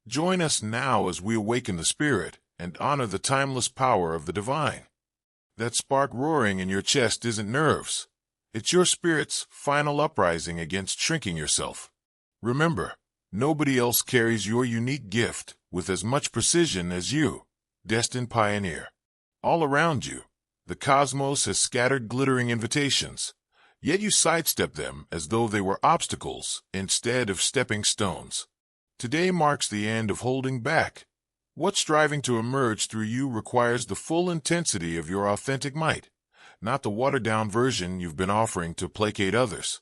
Join us now as we awaken the spirit and honor the timeless power of the divine. That spark roaring in your chest isn't nerves. It's your spirit's final uprising against shrinking yourself. Remember, nobody else carries your unique gift with as much precision as you, destined pioneer. All around you, the cosmos has scattered glittering invitations, yet you sidestep them as though they were obstacles instead of stepping stones. Today marks the end of holding back. What's striving to emerge through you requires the full intensity of your authentic might, not the watered-down version you've been offering to placate others.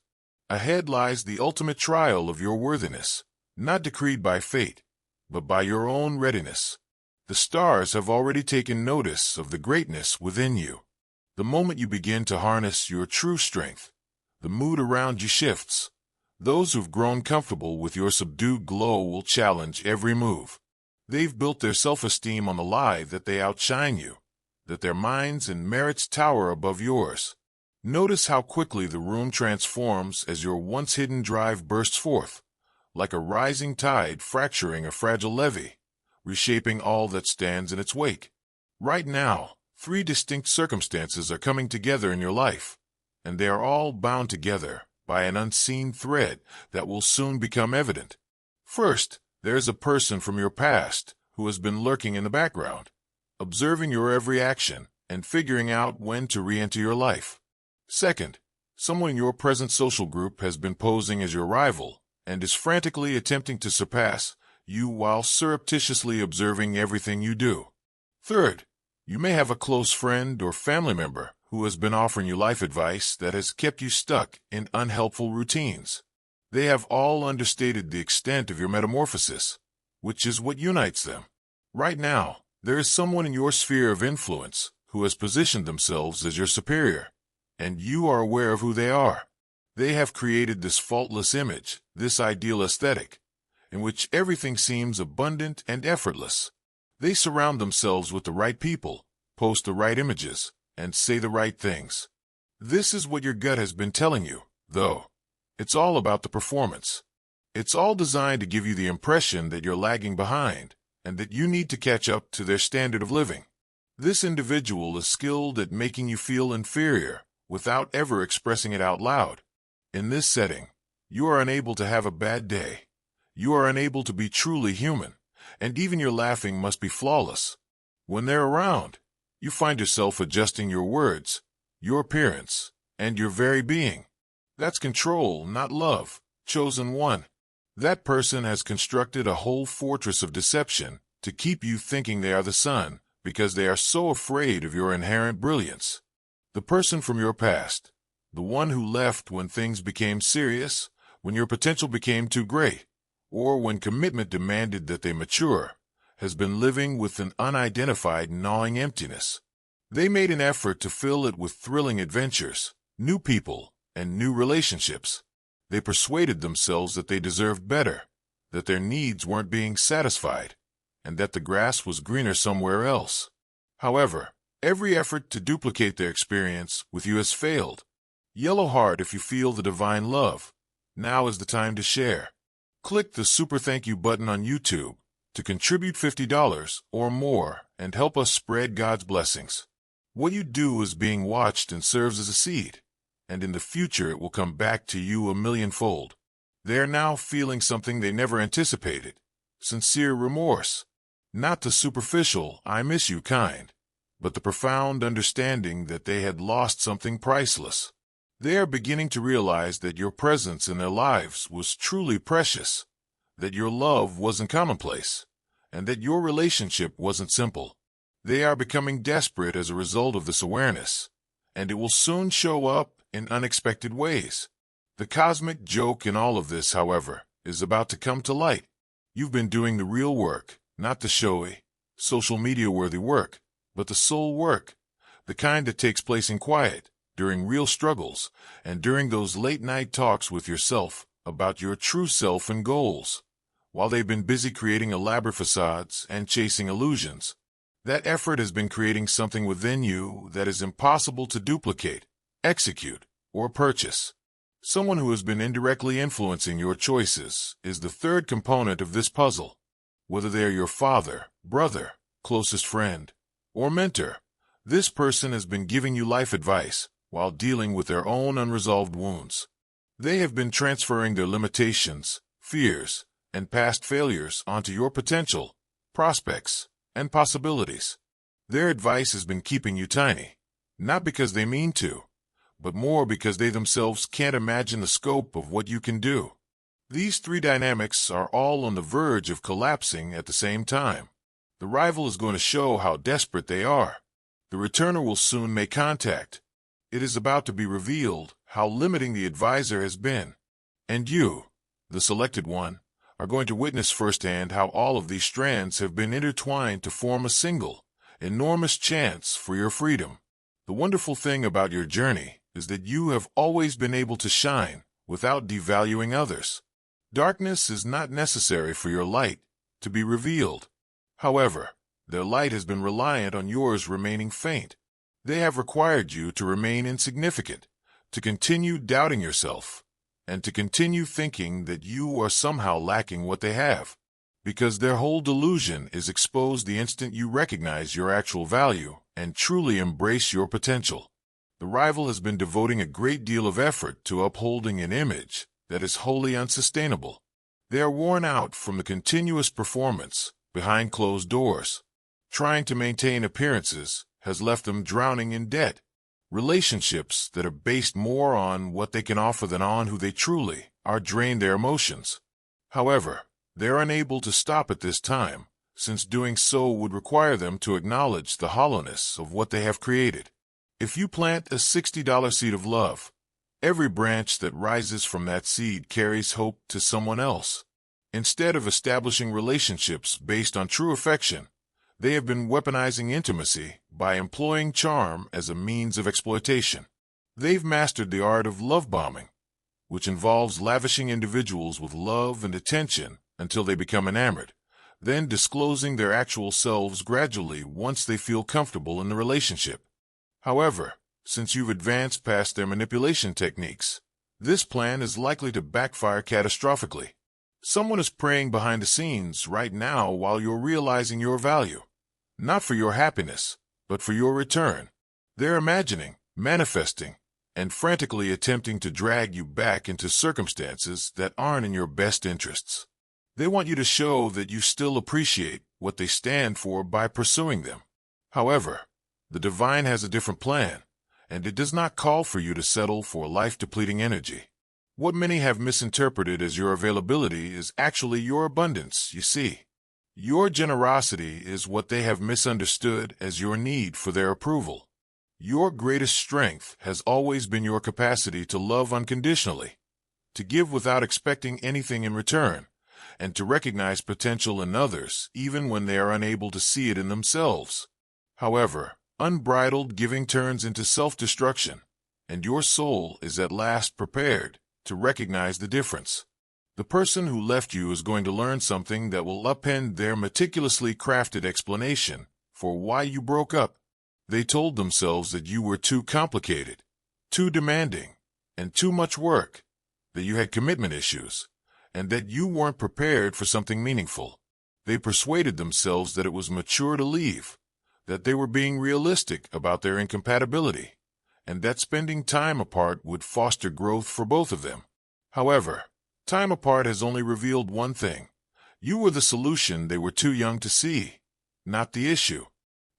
Ahead lies the ultimate trial of your worthiness, not decreed by fate, but by your own readiness. The stars have already taken notice of the greatness within you. The moment you begin to harness your true strength, the mood around you shifts. Those who've grown comfortable with your subdued glow will challenge every move. They've built their self-esteem on the lie that they outshine you, that their minds and merits tower above yours. Notice how quickly the room transforms as your once-hidden drive bursts forth, like a rising tide fracturing a fragile levee, reshaping all that stands in its wake. Right now, 3 distinct circumstances are coming together in your life, and they are all bound together by an unseen thread that will soon become evident. First, there is a person from your past who has been lurking in the background, observing your every action and figuring out when to re-enter your life. Second, someone in your present social group has been posing as your rival and is frantically attempting to surpass you while surreptitiously observing everything you do. Third, you may have a close friend or family member who has been offering you life advice that has kept you stuck in unhelpful routines. They have all understated the extent of your metamorphosis, which is what unites them. Right now, there is someone in your sphere of influence who has positioned themselves as your superior, and you are aware of who they are. They have created this faultless image, this ideal aesthetic, in which everything seems abundant and effortless. They surround themselves with the right people, post the right images, and say the right things. This is what your gut has been telling you, though. It's all about the performance. It's all designed to give you the impression that you're lagging behind, and that you need to catch up to their standard of living. This individual is skilled at making you feel inferior without ever expressing it out loud. In this setting, you are unable to have a bad day. You are unable to be truly human, and even your laughing must be flawless. When they're around, you find yourself adjusting your words, your appearance, and your very being. That's control, not love, chosen one. That person has constructed a whole fortress of deception to keep you thinking they are the sun because they are so afraid of your inherent brilliance. The person from your past, the one who left when things became serious, when your potential became too great, or when commitment demanded that they mature, has been living with an unidentified gnawing emptiness. They made an effort to fill it with thrilling adventures, new people, and new relationships. They persuaded themselves that they deserved better, that their needs weren't being satisfied, and that the grass was greener somewhere else. However, every effort to duplicate their experience with you has failed. Yellow heart if you feel the divine love. Now is the time to share. Click the super thank you button on YouTube to contribute $50 or more and help us spread God's blessings. What you do is being watched and serves as a seed, and in the future it will come back to you a millionfold. They are now feeling something they never anticipated, sincere remorse. Not the superficial, I miss you kind, but the profound understanding that they had lost something priceless. They are beginning to realize that your presence in their lives was truly precious, that your love wasn't commonplace, and that your relationship wasn't simple. They are becoming desperate as a result of this awareness, and it will soon show up in unexpected ways. The cosmic joke in all of this, however, is about to come to light. You've been doing the real work, not the showy, social media-worthy work, but the soul work, the kind that takes place in quiet, during real struggles, and during those late-night talks with yourself about your true self and goals. While they've been busy creating elaborate facades and chasing illusions, that effort has been creating something within you that is impossible to duplicate, execute, or purchase. Someone who has been indirectly influencing your choices is the third component of this puzzle. Whether they are your father, brother, closest friend, or mentor, this person has been giving you life advice while dealing with their own unresolved wounds. They have been transferring their limitations, fears, and past failures onto your potential, prospects, and possibilities. Their advice has been keeping you tiny, not because they mean to, but more because they themselves can't imagine the scope of what you can do. These three dynamics are all on the verge of collapsing at the same time. The rival is going to show how desperate they are. The returner will soon make contact. It is about to be revealed how limiting the advisor has been. And you, the selected one, are going to witness firsthand how all of these strands have been intertwined to form a single, enormous chance for your freedom. The wonderful thing about your journey is that you have always been able to shine without devaluing others. Darkness is not necessary for your light to be revealed. However, their light has been reliant on yours remaining faint. They have required you to remain insignificant, to continue doubting yourself, and to continue thinking that you are somehow lacking what they have, because their whole delusion is exposed the instant you recognize your actual value and truly embrace your potential. The rival has been devoting a great deal of effort to upholding an image that is wholly unsustainable. They are worn out from the continuous performance behind closed doors. Trying to maintain appearances has left them drowning in debt. Relationships that are based more on what they can offer than on who they truly are drain their emotions. However, they are unable to stop at this time, since doing so would require them to acknowledge the hollowness of what they have created. If you plant a $60 seed of love, every branch that rises from that seed carries hope to someone else. Instead of establishing relationships based on true affection, they have been weaponizing intimacy by employing charm as a means of exploitation. They've mastered the art of love bombing, which involves lavishing individuals with love and attention until they become enamored, then disclosing their actual selves gradually once they feel comfortable in the relationship. However, since you've advanced past their manipulation techniques, this plan is likely to backfire catastrophically. Someone is praying behind the scenes right now while you're realizing your value. Not for your happiness, but for your return. They're imagining, manifesting, and frantically attempting to drag you back into circumstances that aren't in your best interests. They want you to show that you still appreciate what they stand for by pursuing them. However, the divine has a different plan, and it does not call for you to settle for life-depleting energy. What many have misinterpreted as your availability is actually your abundance, you see. Your generosity is what they have misunderstood as your need for their approval. Your greatest strength has always been your capacity to love unconditionally, to give without expecting anything in return, and to recognize potential in others even when they are unable to see it in themselves. However, unbridled giving turns into self-destruction, and your soul is at last prepared to recognize the difference. The person who left you is going to learn something that will upend their meticulously crafted explanation for why you broke up. They told themselves that you were too complicated, too demanding, and too much work, that you had commitment issues, and that you weren't prepared for something meaningful. They persuaded themselves that it was mature to leave, that they were being realistic about their incompatibility, and that spending time apart would foster growth for both of them. However, time apart has only revealed one thing. You were the solution they were too young to see, not the issue.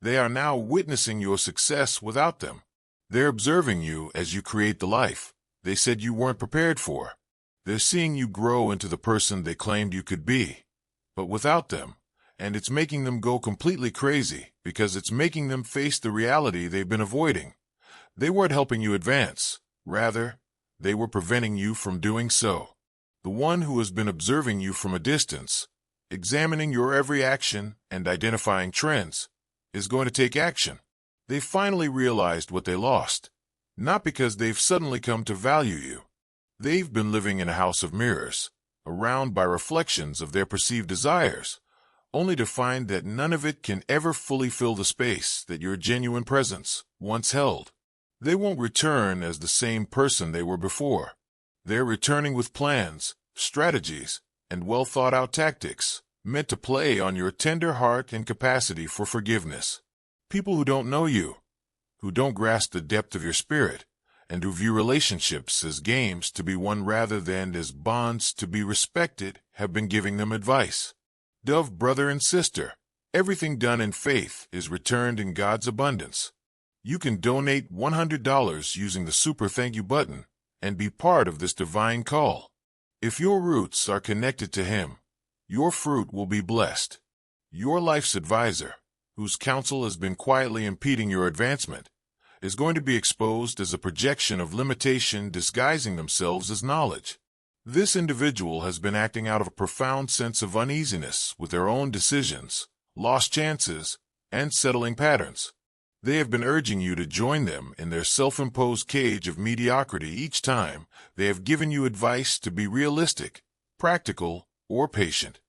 They are now witnessing your success without them. They're observing you as you create the life they said you weren't prepared for. They're seeing you grow into the person they claimed you could be, but without them, and it's making them go completely crazy because it's making them face the reality they've been avoiding. They weren't helping you advance. Rather, they were preventing you from doing so. The one who has been observing you from a distance, examining your every action and identifying trends, is going to take action. They've finally realized what they lost, not because they've suddenly come to value you. They've been living in a house of mirrors, around by reflections of their perceived desires, only to find that none of it can ever fully fill the space that your genuine presence once held. They won't return as the same person they were before. They're returning with plans, strategies, and well-thought-out tactics, meant to play on your tender heart and capacity for forgiveness. People who don't know you, who don't grasp the depth of your spirit, and who view relationships as games to be won rather than as bonds to be respected, have been giving them advice. Dove, brother and sister, everything done in faith is returned in God's abundance. You can donate $100 using the Super Thank You button and be part of this divine call. If your roots are connected to Him, your fruit will be blessed. Your life's advisor, whose counsel has been quietly impeding your advancement, is going to be exposed as a projection of limitation disguising themselves as knowledge. This individual has been acting out of a profound sense of uneasiness with their own decisions, lost chances, and settling patterns. They have been urging you to join them in their self-imposed cage of mediocrity each time they have given you advice to be realistic, practical, or patient.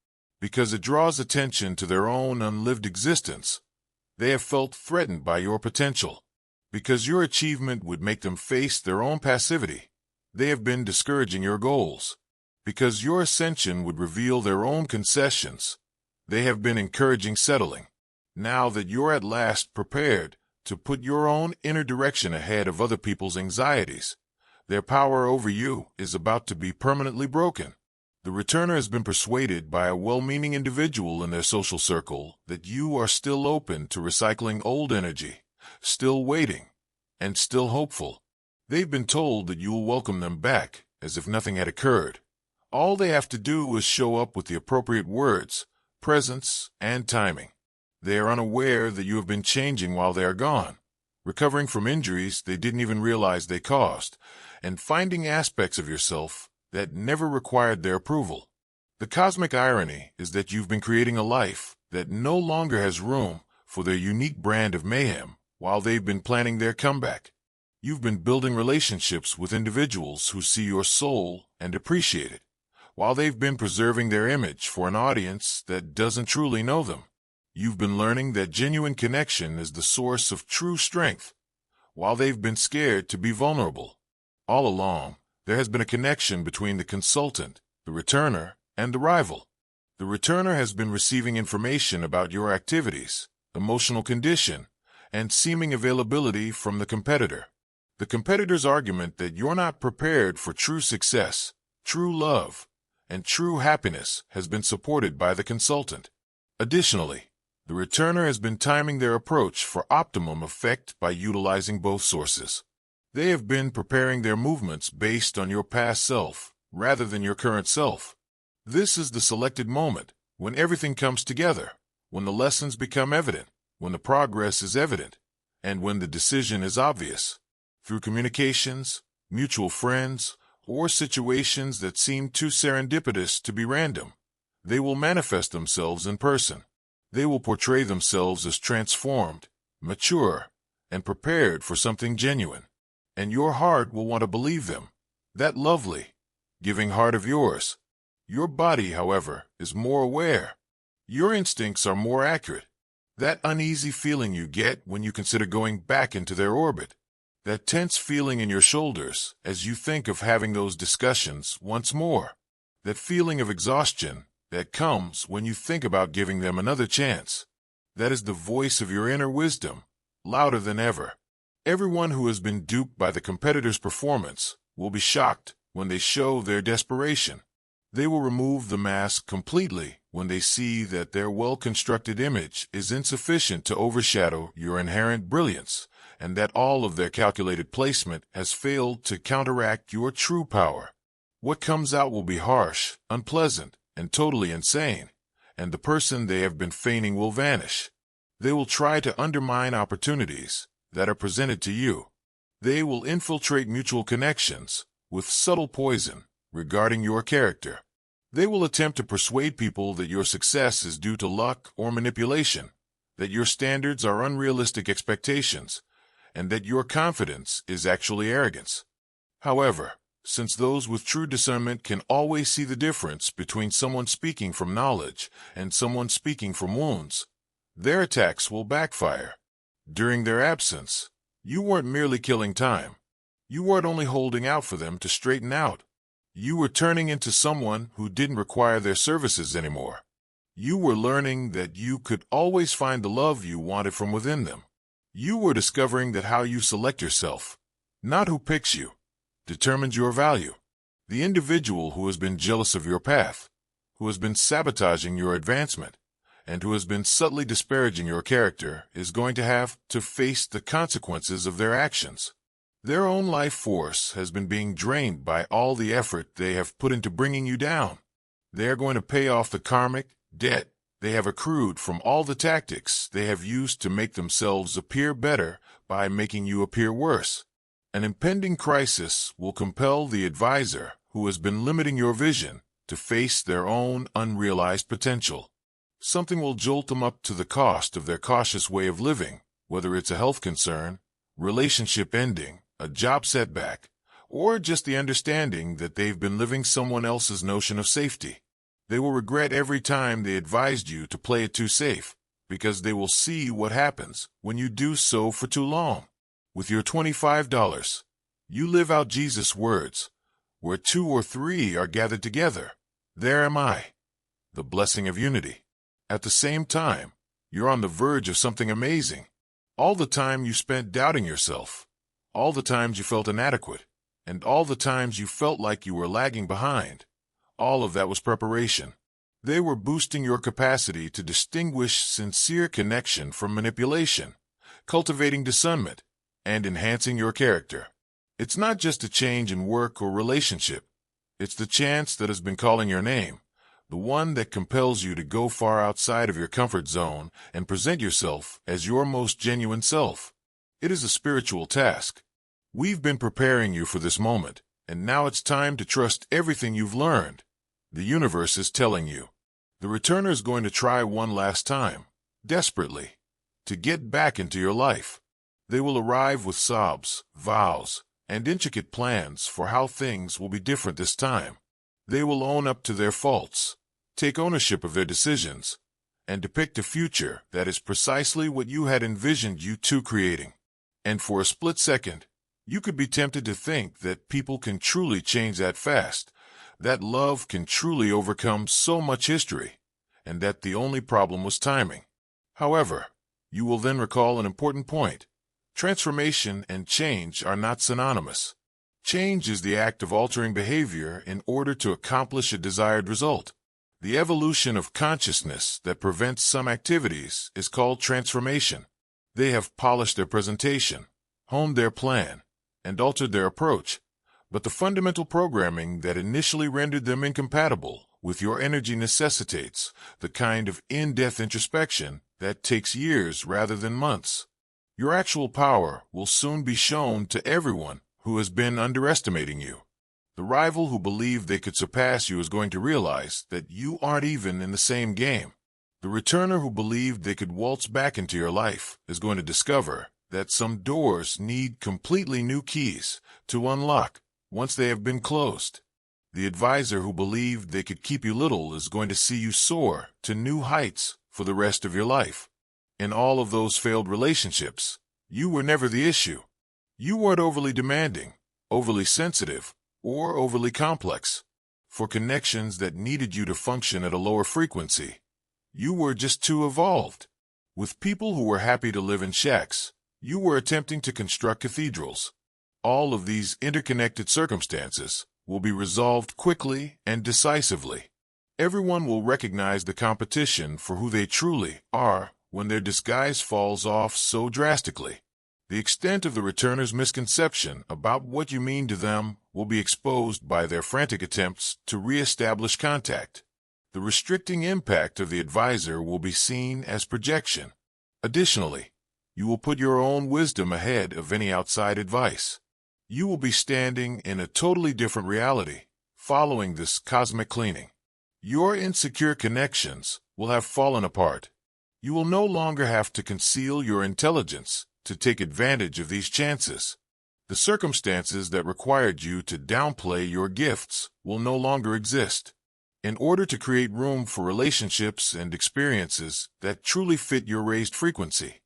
Because it draws attention to their own unlived existence, they have felt threatened by your potential. Because your achievement would make them face their own passivity, they have been discouraging your goals. Because your ascension would reveal their own concessions, they have been encouraging settling. Now that you're at last prepared to put your own inner direction ahead of other people's anxieties, their power over you is about to be permanently broken. The returner has been persuaded by a well-meaning individual in their social circle that you are still open to recycling old energy, still waiting, and still hopeful. They've been told that you will welcome them back as if nothing had occurred. All they have to do is show up with the appropriate words, presence, and timing. They are unaware that you have been changing while they are gone, recovering from injuries they didn't even realize they caused, and finding aspects of yourself that never required their approval. The cosmic irony is that you've been creating a life that no longer has room for their unique brand of mayhem while they've been planning their comeback. You've been building relationships with individuals who see your soul and appreciate it, while they've been preserving their image for an audience that doesn't truly know them. You've been learning that genuine connection is the source of true strength, while they've been scared to be vulnerable. All along, there has been a connection between the consultant, the returner, and the rival. The returner has been receiving information about your activities, emotional condition, and seeming availability from the competitor. The competitor's argument that you're not prepared for true success, true love, and true happiness has been supported by the consultant. Additionally, the returner has been timing their approach for optimum effect by utilizing both sources. They have been preparing their movements based on your past self, rather than your current self. This is the selected moment, when everything comes together, when the lessons become evident, when the progress is evident, and when the decision is obvious. Through communications, mutual friends, or situations that seem too serendipitous to be random, they will manifest themselves in person. They will portray themselves as transformed, mature, and prepared for something genuine. And your heart will want to believe them. That lovely, giving heart of yours. Your body, however, is more aware. Your instincts are more accurate. That uneasy feeling you get when you consider going back into their orbit. That tense feeling in your shoulders as you think of having those discussions once more. That feeling of exhaustion that comes when you think about giving them another chance. That is the voice of your inner wisdom, louder than ever. Everyone who has been duped by the competitor's performance will be shocked when they show their desperation. They will remove the mask completely when they see that their well-constructed image is insufficient to overshadow your inherent brilliance, and that all of their calculated placement has failed to counteract your true power. What comes out will be harsh, unpleasant, and totally insane, and the person they have been feigning will vanish. They will try to undermine opportunities that are presented to you. They will infiltrate mutual connections with subtle poison regarding your character. They will attempt to persuade people that your success is due to luck or manipulation, that your standards are unrealistic expectations, and that your confidence is actually arrogance. However, since those with true discernment can always see the difference between someone speaking from knowledge and someone speaking from wounds, their attacks will backfire. During their absence, you weren't merely killing time. You weren't only holding out for them to straighten out. You were turning into someone who didn't require their services anymore. You were learning that you could always find the love you wanted from within them. You were discovering that how you select yourself, not who picks you, determines your value. The individual who has been jealous of your path, who has been sabotaging your advancement, and who has been subtly disparaging your character is going to have to face the consequences of their actions. Their own life force has been being drained by all the effort they have put into bringing you down. They are going to pay off the karmic debt they have accrued from all the tactics they have used to make themselves appear better by making you appear worse. An impending crisis will compel the advisor who has been limiting your vision to face their own unrealized potential. Something will jolt them up to the cost of their cautious way of living, whether it's a health concern, relationship ending, a job setback, or just the understanding that they've been living someone else's notion of safety. They will regret every time they advised you to play it too safe, because they will see what happens when you do so for too long. With your $25, you live out Jesus' words, where 2 or 3 are gathered together, there am I. The blessing of unity. At the same time, you're on the verge of something amazing. All the time you spent doubting yourself, all the times you felt inadequate, and all the times you felt like you were lagging behind, all of that was preparation. They were boosting your capacity to distinguish sincere connection from manipulation, cultivating discernment, and enhancing your character. It's not just a change in work or relationship. It's the chance that has been calling your name, the one that compels you to go far outside of your comfort zone and present yourself as your most genuine self. It is a spiritual task. We've been preparing you for this moment, and now it's time to trust everything you've learned. The universe is telling you. The returner is going to try one last time, desperately, to get back into your life. They will arrive with sobs, vows, and intricate plans for how things will be different this time. They will own up to their faults, take ownership of their decisions, and depict a future that is precisely what you had envisioned you two creating. And for a split second, you could be tempted to think that people can truly change that fast, that love can truly overcome so much history, and that the only problem was timing. However, you will then recall an important point. Transformation and change are not synonymous. Change is the act of altering behavior in order to accomplish a desired result. The evolution of consciousness that prevents some activities is called transformation. They have polished their presentation, honed their plan, and altered their approach, but the fundamental programming that initially rendered them incompatible with your energy necessitates the kind of in-depth introspection that takes years rather than months. Your actual power will soon be shown to everyone who has been underestimating you. The rival who believed they could surpass you is going to realize that you aren't even in the same game. The returner who believed they could waltz back into your life is going to discover that some doors need completely new keys to unlock once they have been closed. The advisor who believed they could keep you little is going to see you soar to new heights for the rest of your life. In all of those failed relationships, you were never the issue. You weren't overly demanding, overly sensitive, or overly complex. For connections that needed you to function at a lower frequency, you were just too evolved. With people who were happy to live in shacks, you were attempting to construct cathedrals. All of these interconnected circumstances will be resolved quickly and decisively. Everyone will recognize the competition for who they truly are when their disguise falls off so drastically. The extent of the returner's misconception about what you mean to them will be exposed by their frantic attempts to re-establish contact. The restricting impact of the advisor will be seen as projection. Additionally, you will put your own wisdom ahead of any outside advice. You will be standing in a totally different reality following this cosmic cleaning. Your insecure connections will have fallen apart. You will no longer have to conceal your intelligence to take advantage of these chances. The circumstances that required you to downplay your gifts will no longer exist. In order to create room for relationships and experiences that truly fit your raised frequency,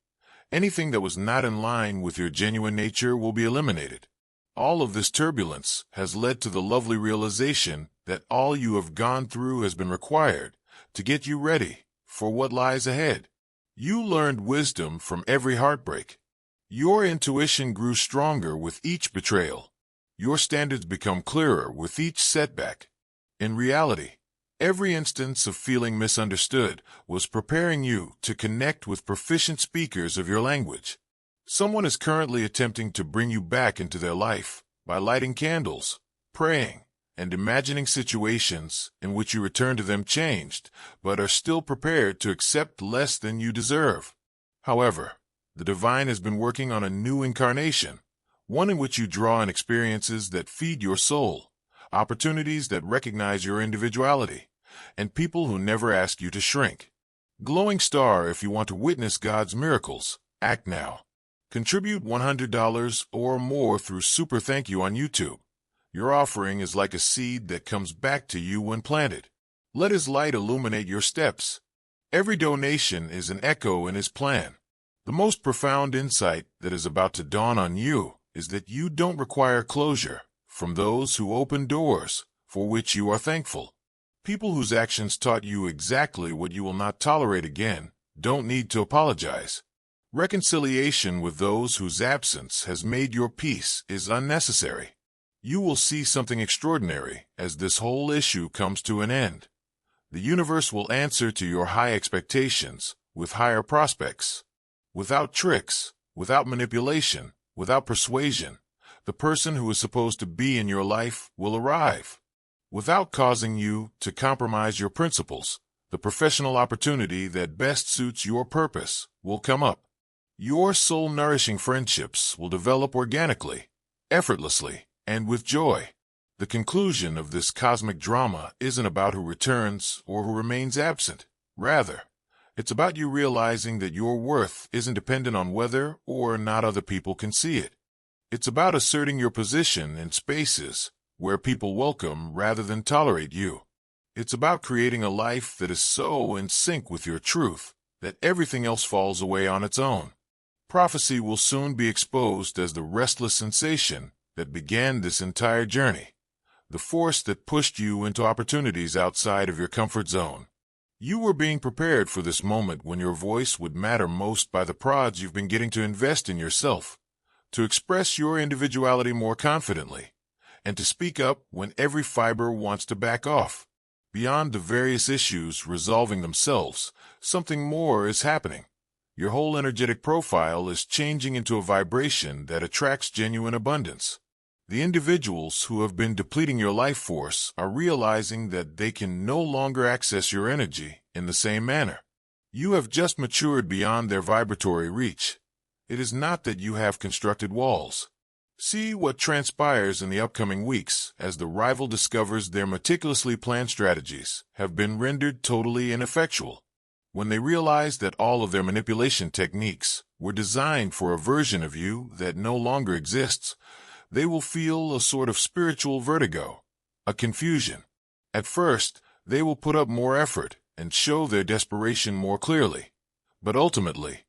anything that was not in line with your genuine nature will be eliminated. All of this turbulence has led to the lovely realization that all you have gone through has been required to get you ready for what lies ahead. You learned wisdom from every heartbreak. Your intuition grew stronger with each betrayal. Your standards become clearer with each setback. In reality, every instance of feeling misunderstood was preparing you to connect with proficient speakers of your language. Someone is currently attempting to bring you back into their life by lighting candles, praying, and imagining situations in which you return to them changed, but are still prepared to accept less than you deserve. However, the divine has been working on a new incarnation, one in which you draw on experiences that feed your soul, opportunities that recognize your individuality, and people who never ask you to shrink. Glowing star, if you want to witness God's miracles, act now. Contribute $100 or more through Super Thank You on YouTube. Your offering is like a seed that comes back to you when planted. Let His light illuminate your steps. Every donation is an echo in His plan. The most profound insight that is about to dawn on you is that you don't require closure from those who open doors for which you are thankful. People whose actions taught you exactly what you will not tolerate again don't need to apologize. Reconciliation with those whose absence has made your peace is unnecessary. You will see something extraordinary as this whole issue comes to an end. The universe will answer to your high expectations with higher prospects. Without tricks, without manipulation, without persuasion, the person who is supposed to be in your life will arrive. Without causing you to compromise your principles, the professional opportunity that best suits your purpose will come up. Your soul-nourishing friendships will develop organically, effortlessly, and with joy. The conclusion of this cosmic drama isn't about who returns or who remains absent. Rather, it's about you realizing that your worth isn't dependent on whether or not other people can see it. It's about asserting your position in spaces where people welcome rather than tolerate you. It's about creating a life that is so in sync with your truth that everything else falls away on its own. Prophecy will soon be exposed as the restless sensation that began this entire journey, the force that pushed you into opportunities outside of your comfort zone. You were being prepared for this moment when your voice would matter most by the prods you've been getting to invest in yourself, to express your individuality more confidently, and to speak up when every fiber wants to back off. Beyond the various issues resolving themselves, something more is happening. Your whole energetic profile is changing into a vibration that attracts genuine abundance. The individuals who have been depleting your life force are realizing that they can no longer access your energy in the same manner. You have just matured beyond their vibratory reach. It is not that you have constructed walls. See what transpires in the upcoming weeks as the rival discovers their meticulously planned strategies have been rendered totally ineffectual. When they realize that all of their manipulation techniques were designed for a version of you that no longer exists, they will feel a sort of spiritual vertigo, a confusion. At first, they will put up more effort and show their desperation more clearly. But ultimately,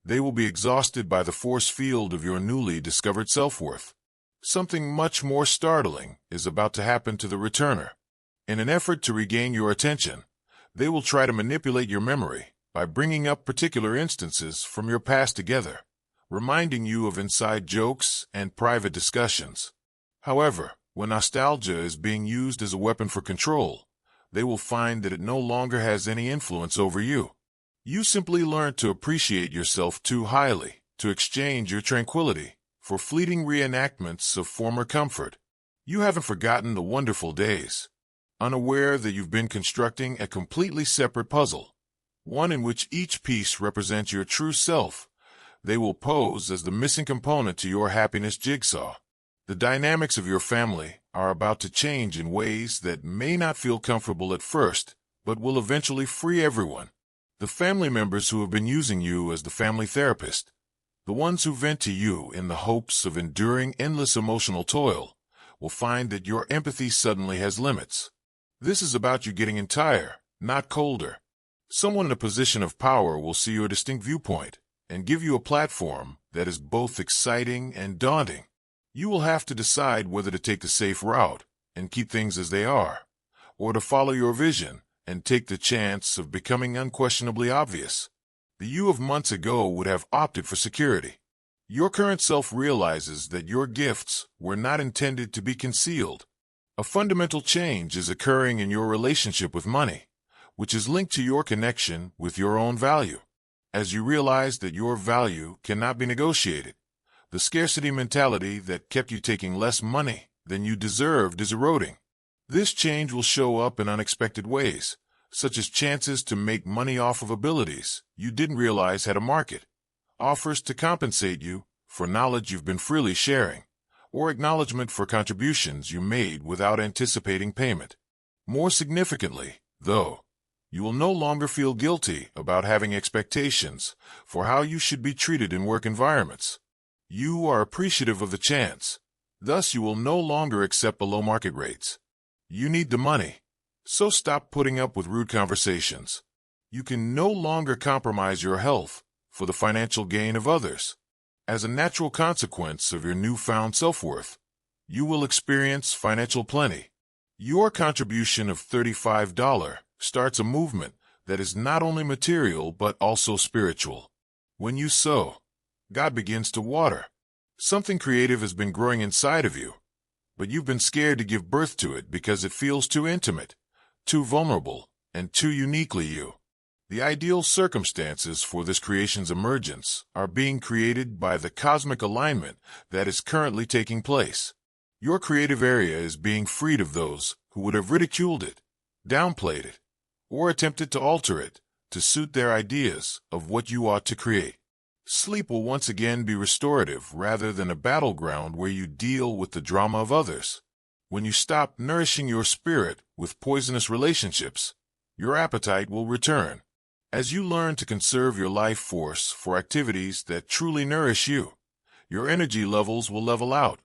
they will be exhausted by the force field of your newly discovered self-worth. Something much more startling is about to happen to the returner. In an effort to regain your attention, they will try to manipulate your memory by bringing up particular instances from your past together, reminding you of inside jokes and private discussions. However, when nostalgia is being used as a weapon for control, they will find that it no longer has any influence over you. You simply learned to appreciate yourself too highly to exchange your tranquility for fleeting reenactments of former comfort. You haven't forgotten the wonderful days, unaware that you've been constructing a completely separate puzzle, one in which each piece represents your true self. They will pose as the missing component to your happiness jigsaw. The dynamics of your family are about to change in ways that may not feel comfortable at first, but will eventually free everyone. The family members who have been using you as the family therapist, the ones who vent to you in the hopes of enduring endless emotional toil, will find that your empathy suddenly has limits. This is about you getting entire, not colder. Someone in a position of power will see your distinct viewpoint and give you a platform that is both exciting and daunting. You will have to decide whether to take the safe route and keep things as they are, or to follow your vision and take the chance of becoming unquestionably obvious. The you of months ago would have opted for security. Your current self realizes that your gifts were not intended to be concealed. A fundamental change is occurring in your relationship with money, which is linked to your connection with your own value. As you realize that your value cannot be negotiated, the scarcity mentality that kept you taking less money than you deserved is eroding. This change will show up in unexpected ways, such as chances to make money off of abilities you didn't realize had a market, offers to compensate you for knowledge you've been freely sharing, or acknowledgement for contributions you made without anticipating payment. More significantly, though, you will no longer feel guilty about having expectations for how you should be treated in work environments. You are appreciative of the chance. Thus, you will no longer accept below market rates. You need the money, so stop putting up with rude conversations. You can no longer compromise your health for the financial gain of others. As a natural consequence of your newfound self-worth, you will experience financial plenty. Your contribution of $35 starts a movement that is not only material but also spiritual. When you sow, God begins to water. Something creative has been growing inside of you, but you've been scared to give birth to it because it feels too intimate, too vulnerable, and too uniquely you. The ideal circumstances for this creation's emergence are being created by the cosmic alignment that is currently taking place. Your creative area is being freed of those who would have ridiculed it, downplayed it, or attempted to alter it to suit their ideas of what you ought to create. Sleep will once again be restorative rather than a battleground where you deal with the drama of others. When you stop nourishing your spirit with poisonous relationships, your appetite will return. As you learn to conserve your life force for activities that truly nourish you, your energy levels will level out.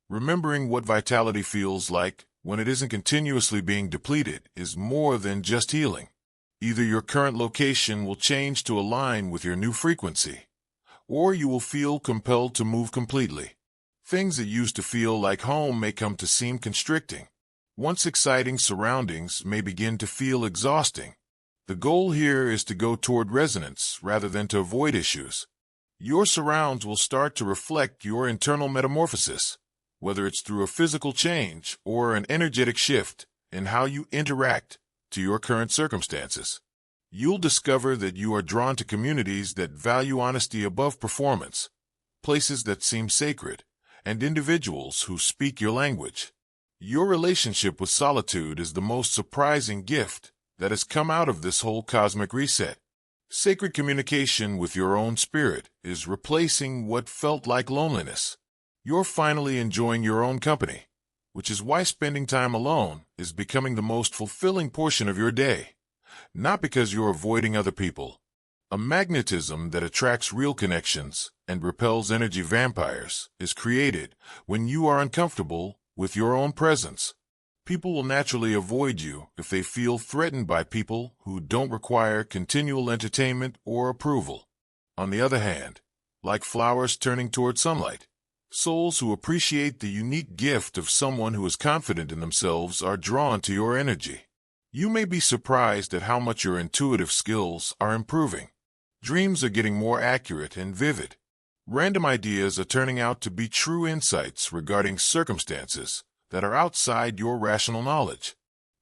Remembering what vitality feels like when it isn't continuously being depleted is more than just healing. Either your current location will change to align with your new frequency, or you will feel compelled to move completely. Things that used to feel like home may come to seem constricting. Once exciting surroundings may begin to feel exhausting. The goal here is to go toward resonance rather than to avoid issues. Your surrounds will start to reflect your internal metamorphosis, whether it's through a physical change or an energetic shift in how you interact to your current circumstances. You'll discover that you are drawn to communities that value honesty above performance, places that seem sacred, and individuals who speak your language. Your relationship with solitude is the most surprising gift that has come out of this whole cosmic reset. Sacred communication with your own spirit is replacing what felt like loneliness. You're finally enjoying your own company, which is why spending time alone is becoming the most fulfilling portion of your day. Not because you're avoiding other people. A magnetism that attracts real connections and repels energy vampires is created when you are uncomfortable with your own presence. People will naturally avoid you if they feel threatened by people who don't require continual entertainment or approval. On the other hand, like flowers turning toward sunlight, souls who appreciate the unique gift of someone who is confident in themselves are drawn to your energy. You may be surprised at how much your intuitive skills are improving. Dreams are getting more accurate and vivid. Random ideas are turning out to be true insights regarding circumstances that are outside your rational knowledge.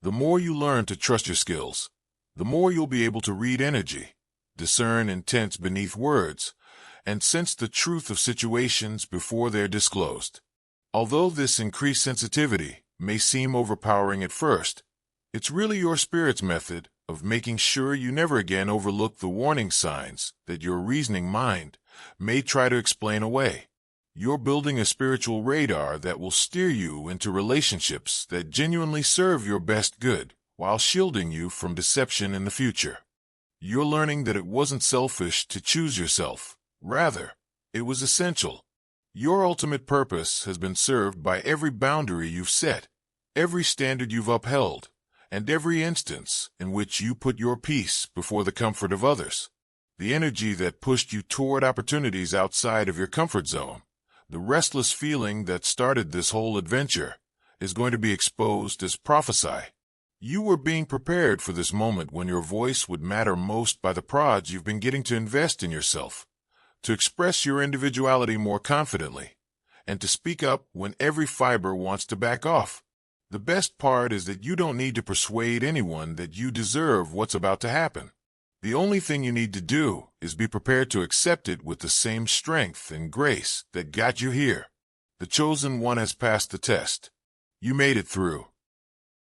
The more you learn to trust your skills, the more you'll be able to read energy, discern intents beneath words, and sense the truth of situations before they're disclosed. Although this increased sensitivity may seem overpowering at first, it's really your spirit's method of making sure you never again overlook the warning signs that your reasoning mind may try to explain away. You're building a spiritual radar that will steer you into relationships that genuinely serve your best good while shielding you from deception in the future. You're learning that it wasn't selfish to choose yourself. Rather, it was essential. Your ultimate purpose has been served by every boundary you've set, every standard you've upheld, and every instance in which you put your peace before the comfort of others. The energy that pushed you toward opportunities outside of your comfort zone, the restless feeling that started this whole adventure, is going to be exposed as prophecy. You were being prepared for this moment when your voice would matter most by the prods you've been getting to invest in yourself, to express your individuality more confidently, and to speak up when every fiber wants to back off. The best part is that you don't need to persuade anyone that you deserve what's about to happen. The only thing you need to do is be prepared to accept it with the same strength and grace that got you here. The chosen one has passed the test. You made it through.